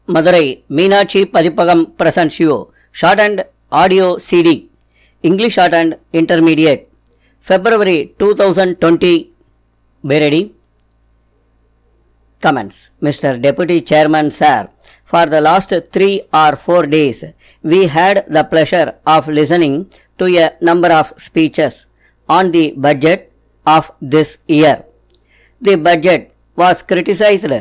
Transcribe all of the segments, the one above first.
Madurai Meenakshi Padipagam presents you shorthand audio CD English shorthand intermediate February 2020. Be ready. Comments. Mr. Deputy Chairman Sir, for the last 3 or 4 days we had the pleasure of listening to a number of speeches on the budget of this year. The budget was criticized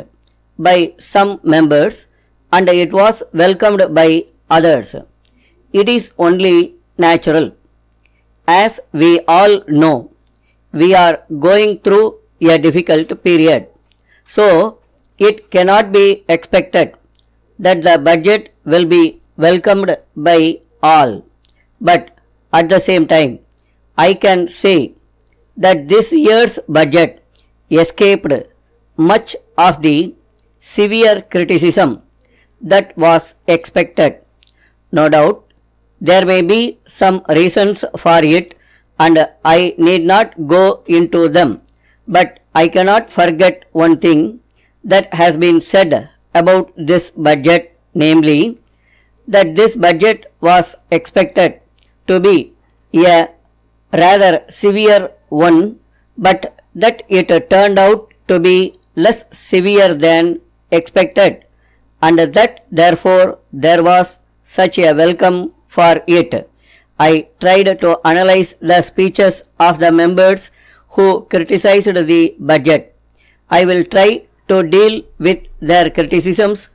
by some members and it was welcomed by others. It is only natural. As we all know, we are going through a difficult period. So, it cannot be expected that the budget will be welcomed by all. But at the same time, I can say that this year's budget escaped much of the severe criticism that was expected. No doubt, there may be some reasons for it and I need not go into them. But I cannot forget one thing that has been said about this budget, namely that this budget was expected to be a rather severe one, but that it turned out to be less severe than expected, and that therefore there was such a welcome for it. I tried to analyze the speeches of the members who criticized the budget. I will try to deal with their criticisms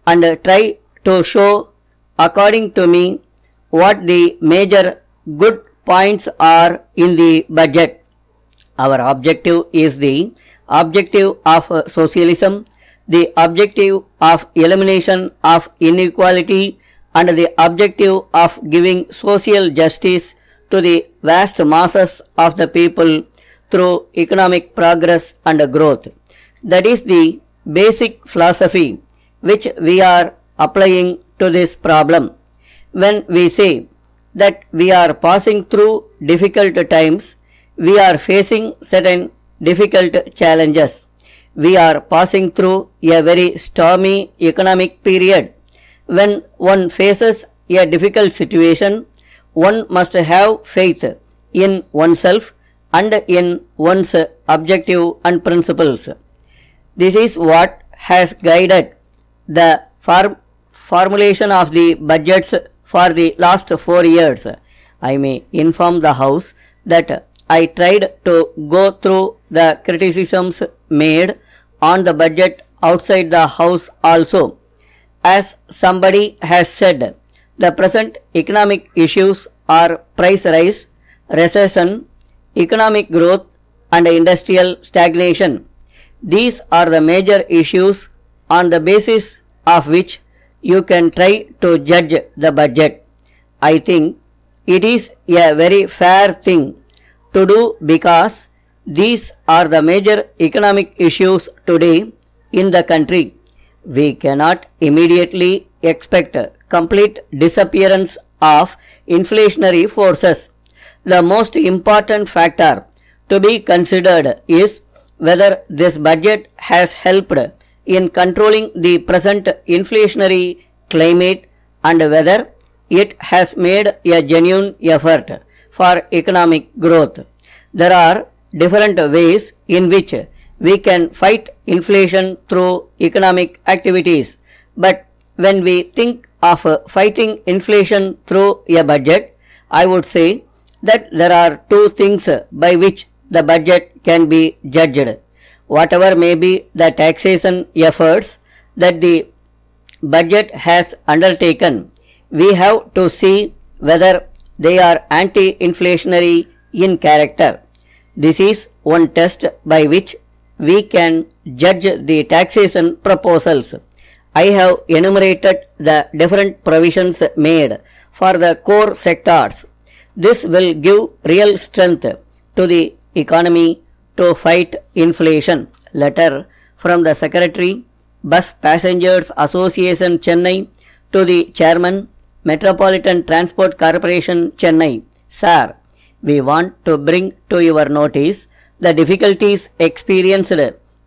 and try to show, according to me, what the major good points are in the budget. Our objective is the objective of socialism, the objective of elimination of inequality, and the objective of giving social justice to the vast masses of the people through economic progress and growth. That is the basic philosophy which we are applying to this problem. When we say that we are passing through difficult times, we are facing certain difficult challenges. We are passing through a very stormy economic period. When one faces a difficult situation, one must have faith in oneself and in one's objective and principles. This is what has guided the formulation of the budgets for the last 4 years. I may inform the House that I tried to go through the criticisms made on the budget outside the House also. As somebody has said, the present economic issues are price rise, recession, economic growth and industrial stagnation. These are the major issues on the basis of which you can try to judge the budget. I think it is a very fair thing to do because these are the major economic issues today in the country. We cannot immediately expect complete disappearance of inflationary forces. The most important factor to be considered is whether this budget has helped in controlling the present inflationary climate and whether it has made a genuine effort for economic growth. There are different ways in which we can fight inflation through economic activities, but when we think of fighting inflation through a budget, I would say that there are two things by which the budget can be judged. Whatever may be the taxation efforts that the budget has undertaken, we have to see whether they are anti-inflationary in character. This is one test by which we can judge the taxation proposals. I have enumerated the different provisions made for the core sectors. This will give real strength to the economy to fight inflation. Letter from the Secretary, Bus Passengers Association Chennai, to the Chairman, Metropolitan Transport Corporation Chennai. Sir, we want to bring to your notice the difficulties experienced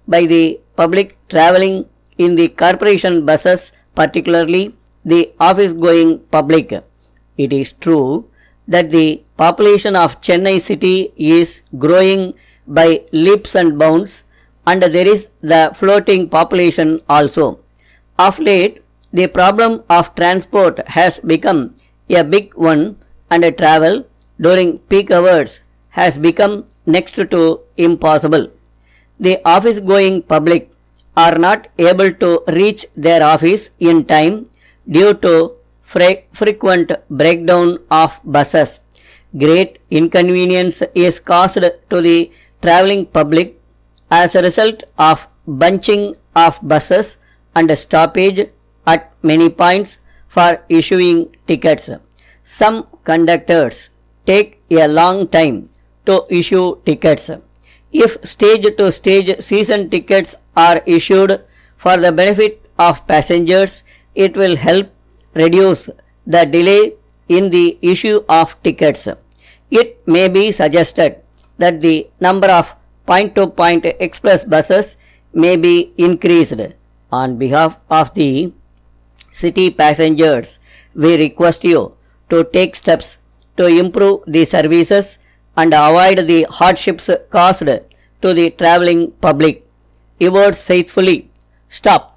by the public travelling in the corporation buses particularly the office-going public. It is true that the population of Chennai city is growing by leaps and bounds, and there is the floating population also. Of late, the problem of transport has become a big one, and travel during peak hours has become next to impossible. The office going public are not able to reach their office in time due to frequent breakdown of buses. Great inconvenience is caused to the traveling public as a result of bunching of buses and stoppage at many points for issuing tickets. Some conductors take a long time to issue tickets. If stage to stage season tickets are issued for the benefit of passengers, it will help reduce the delay in the issue of tickets. It may be suggested that the number of point to point express buses may be increased. On behalf of the city passengers, we request you to take steps to improve the services and avoid the hardships caused to the travelling public. Yours faithfully, Stop.